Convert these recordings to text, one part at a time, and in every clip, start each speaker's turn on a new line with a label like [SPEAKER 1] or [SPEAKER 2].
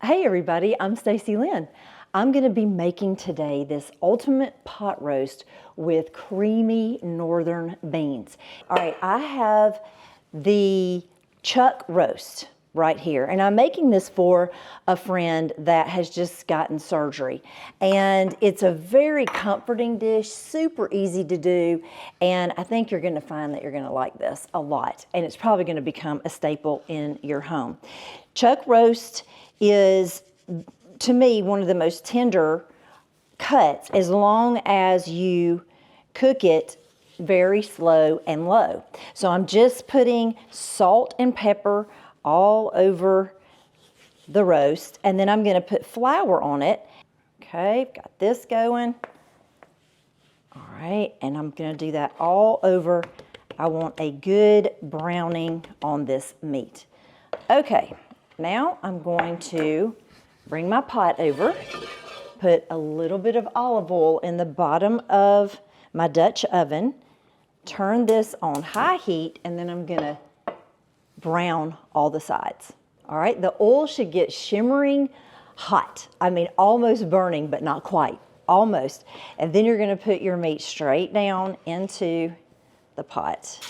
[SPEAKER 1] Hey everybody, I'm Stacy Lynn. I'm going to be making today this ultimate pot roast with creamy northern beans. All right, I have the chuck roast right here, and I'm making this for a friend that has just gotten surgery. And it's a very comforting dish, super easy to do, and I think you're going to find that you're going to like this a lot, and it's probably going to become a staple in your home. Chuck roast is, to me, one of the most tender cuts as long as you cook it very slow and low. So I'm just putting salt and pepper all over the roast, and then I'm going to put flour on it. Okay, got this going. All right, and I'm going to do that all over. I want a good browning on this meat. Okay, now I'm going to bring my pot over, put a little bit of olive oil in the bottom of my Dutch oven, turn this on high heat, and then I'm gonna brown all the sides. All right, the oil should get shimmering hot. I mean, almost burning, but not quite, almost. And then you're gonna put your meat straight down into the pot.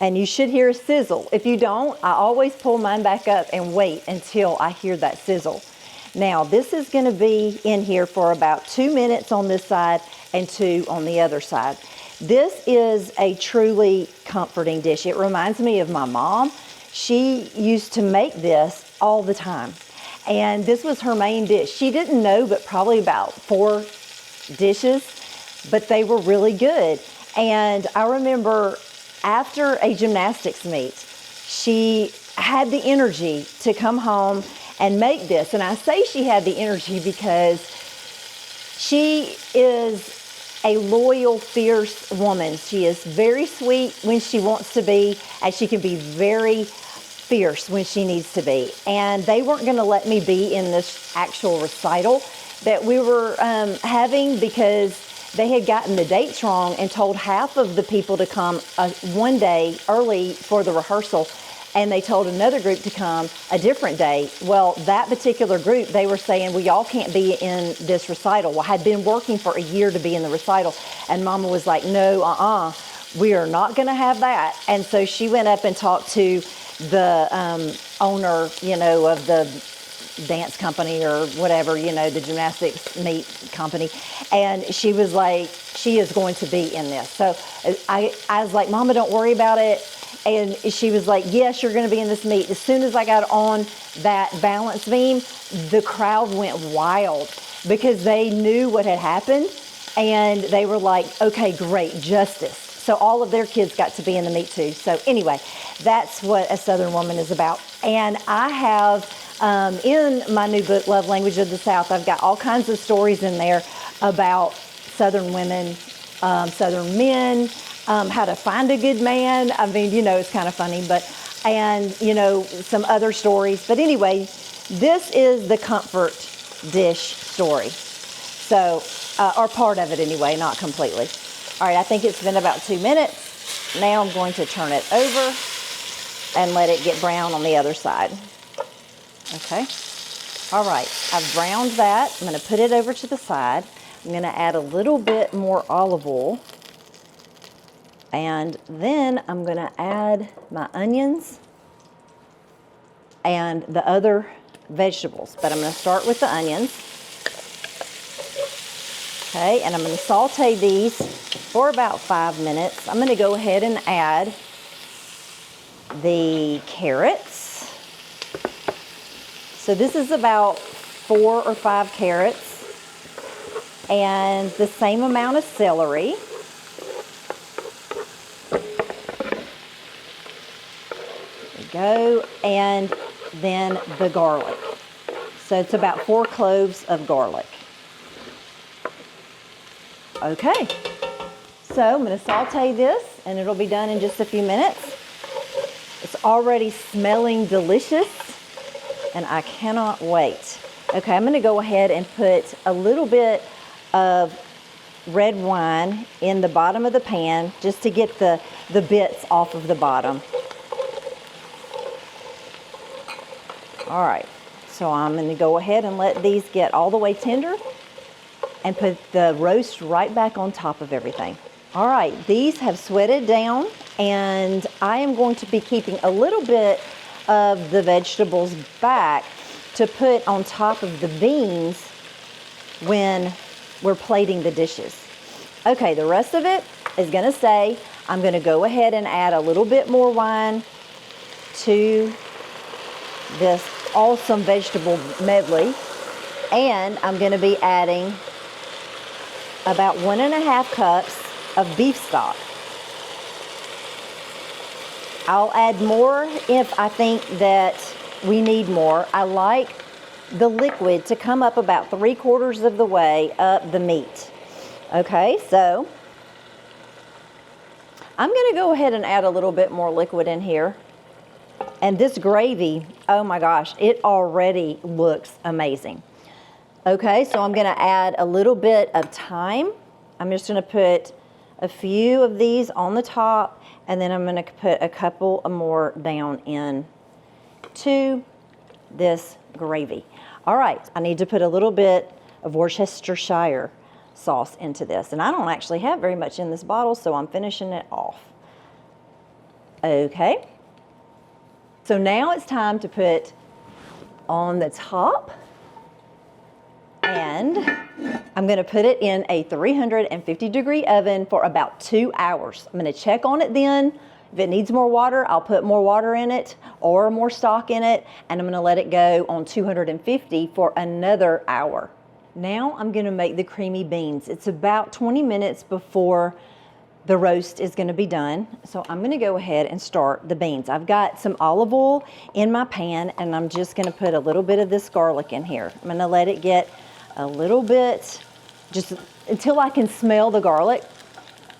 [SPEAKER 1] And you should hear a sizzle. If you don't, I always pull mine back up and wait until I hear that sizzle. Now, this is gonna be in here for about 2 minutes on this side and 2 on the other side. This is a truly comforting dish. It reminds me of my mom. She used to make this all the time. And this was her main dish. She didn't know but probably about 4 dishes, but they were really good. And I remember after a gymnastics meet, she had the energy to come home and make this. And I say she had the energy because she is a loyal, fierce woman. She is very sweet when she wants to be, and she can be very fierce when she needs to be. And they weren't going to let me be in this actual recital that we were having because they had gotten the dates wrong and told half of the people to come one day early for the rehearsal, and they told another group to come a different day. Well, that particular group, they were saying, well, y'all can't be in this recital. Well, I had been working for a year to be in the recital, and Mama was like, no, we are not going to have that. And so she went up and talked to the owner, of the dance company or whatever, the gymnastics meet company. And she was like, she is going to be in this. So I was like, Mama, don't worry about it. And she was like, yes, you're going to be in this meet. As soon as I got on that balance beam, the crowd went wild because they knew what had happened. And they were like, okay, great, justice. So all of their kids got to be in the meet too. So anyway, that's what a Southern woman is about. And I have, in my new book, Love Language of the South, I've got all kinds of stories in there about Southern women, Southern men, how to find a good man. I mean, it's kind of funny, and some other stories. But anyway, this is the comfort dish story. So, or part of it anyway, not completely. All right, I think it's been about 2 minutes. Now I'm going to turn it over and let it get brown on the other side. Okay. All right, I've browned that. I'm going to put it over to the side. I'm going to add a little bit more olive oil. And then I'm going to add my onions and the other vegetables. But I'm going to start with the onions. Okay, and I'm going to saute these for about 5 minutes. I'm going to go ahead and add the carrots. So this is about 4 or 5 carrots and the same amount of celery. There we go. And then the garlic. So it's about 4 cloves of garlic. Okay, so I'm going to saute this and it'll be done in just a few minutes. It's already smelling delicious and I cannot wait. Okay, I'm going to go ahead and put a little bit of red wine in the bottom of the pan just to get the bits off of the bottom. All right, So I'm going to go ahead and let these get all the way tender and put the roast right back on top of everything. All right, these have sweated down, and I am going to be keeping a little bit of the vegetables back to put on top of the beans when we're plating the dishes. Okay, the rest of it is gonna stay. I'm gonna go ahead and add a little bit more wine to this awesome vegetable medley. And I'm gonna be adding about 1.5 cups of beef stock. I'll add more if I think that we need more. I like the liquid to come up about 3/4 of the way up the meat. Okay, so I'm gonna go ahead and add a little bit more liquid in here. And this gravy, oh my gosh, it already looks amazing. Okay, so I'm gonna add a little bit of thyme. I'm just gonna put a few of these on the top, and then I'm gonna put a couple more down in to this gravy. All right, I need to put a little bit of Worcestershire sauce into this, and I don't actually have very much in this bottle, so I'm finishing it off. Okay, so now it's time to put on the top, and I'm gonna put it in a 350-degree oven for about 2 hours. I'm gonna check on it then. If it needs more water, I'll put more water in it or more stock in it, and I'm gonna let it go on 250 for another hour. Now I'm gonna make the creamy beans. It's about 20 minutes before the roast is gonna be done. So I'm gonna go ahead and start the beans. I've got some olive oil in my pan, and I'm just gonna put a little bit of this garlic in here. I'm gonna let it get a little bit, just until I can smell the garlic.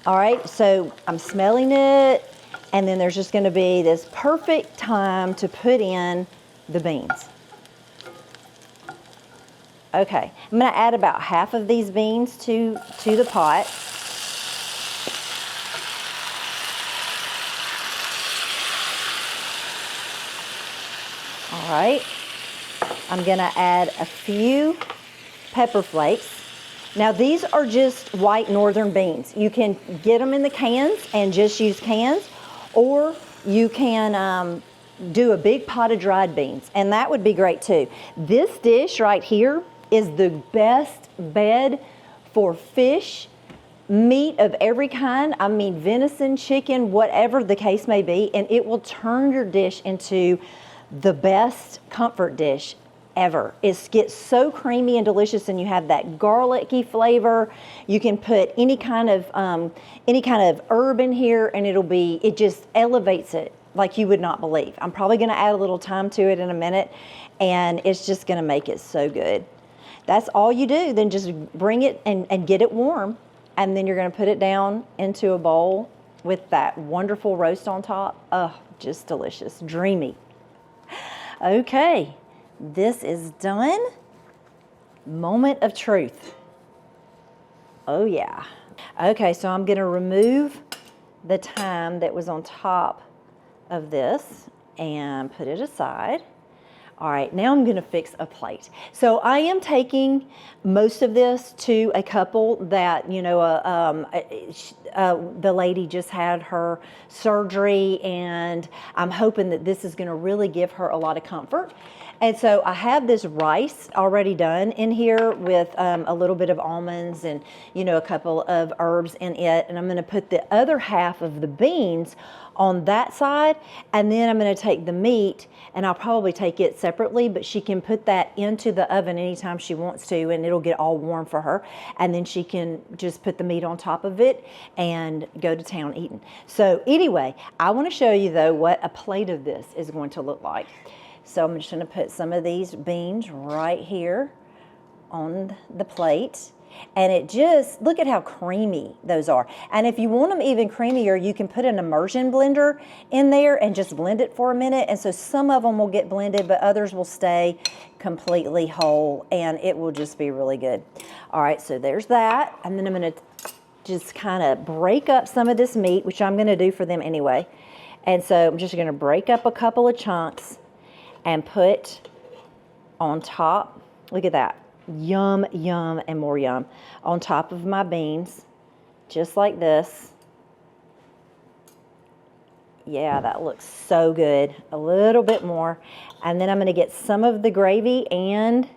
[SPEAKER 1] All right, so I'm smelling it, and then there's just gonna be this perfect time to put in the beans. Okay, I'm gonna add about half of these beans to the pot. All right, I'm gonna add a few pepper flakes. Now these are just white northern beans. You can get them in the cans and just use cans, or you can do a big pot of dried beans, and that would be great too. This dish right here is the best bed for fish, meat of every kind. I mean, venison, chicken, whatever the case may be, and it will turn your dish into the best comfort dish ever. It gets so creamy and delicious, and you have that garlicky flavor. You can put any kind of herb in here, and it just elevates it like you would not believe. I'm probably gonna add a little thyme to it in a minute, and it's just gonna make it so good. That's all you do. Then just bring it and get it warm, and then you're gonna put it down into a bowl with that wonderful roast on top. Oh, just delicious, dreamy. Okay, this is done. Moment of truth. Oh yeah. Okay, so I'm gonna remove the thyme that was on top of this and put it aside. All right, now I'm gonna fix a plate. So I am taking most of this to a couple that, you know, the lady just had her surgery, and I'm hoping that this is gonna really give her a lot of comfort. And so I have this rice already done in here with a little bit of almonds and, you know, a couple of herbs in it. And I'm gonna put the other half of the beans on that side, and then I'm gonna take the meat, and I'll probably take it separately, but she can put that into the oven anytime she wants to, and it'll get all warm for her. And then she can just put the meat on top of it and go to town eating. So anyway, I wanna show you though what a plate of this is going to look like. So I'm just gonna put some of these beans right here on the plate. And it just, look at how creamy those are. And if you want them even creamier, you can put an immersion blender in there and just blend it for a minute. And so some of them will get blended, but others will stay completely whole, and it will just be really good. All right, so there's that. And then I'm gonna just kind of break up some of this meat, which I'm gonna do for them anyway. And so I'm just gonna break up a couple of chunks and put on top. Look at that. Yum, yum, and more yum. On top of my beans, just like this. Yeah, that looks so good. A little bit more. And then I'm going to get some of the gravy and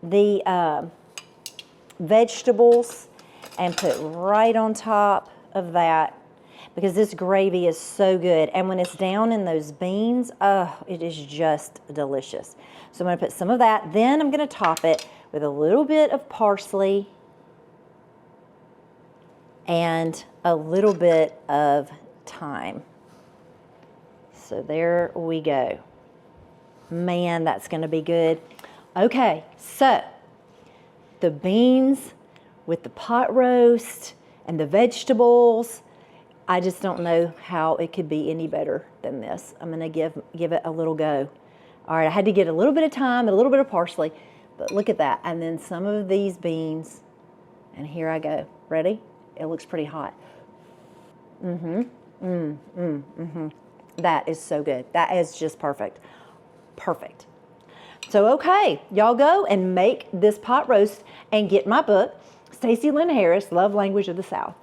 [SPEAKER 1] the vegetables and put right on top of that, because this gravy is so good. And when it's down in those beans, oh, it is just delicious. So I'm going to put some of that. Then I'm going to top it with a little bit of parsley and a little bit of thyme. So there we go. Man, that's going to be good. Okay, so the beans with the pot roast and the vegetables, I just don't know how it could be any better than this. I'm going to give it a little go. All right, I had to get a little bit of thyme and a little bit of parsley, but look at that. And then some of these beans, and here I go. Ready? It looks pretty hot. That is so good. That is just perfect. Perfect. So, okay, y'all go and make this pot roast and get my book, Stacy Lynn Harris, Love Language of the South.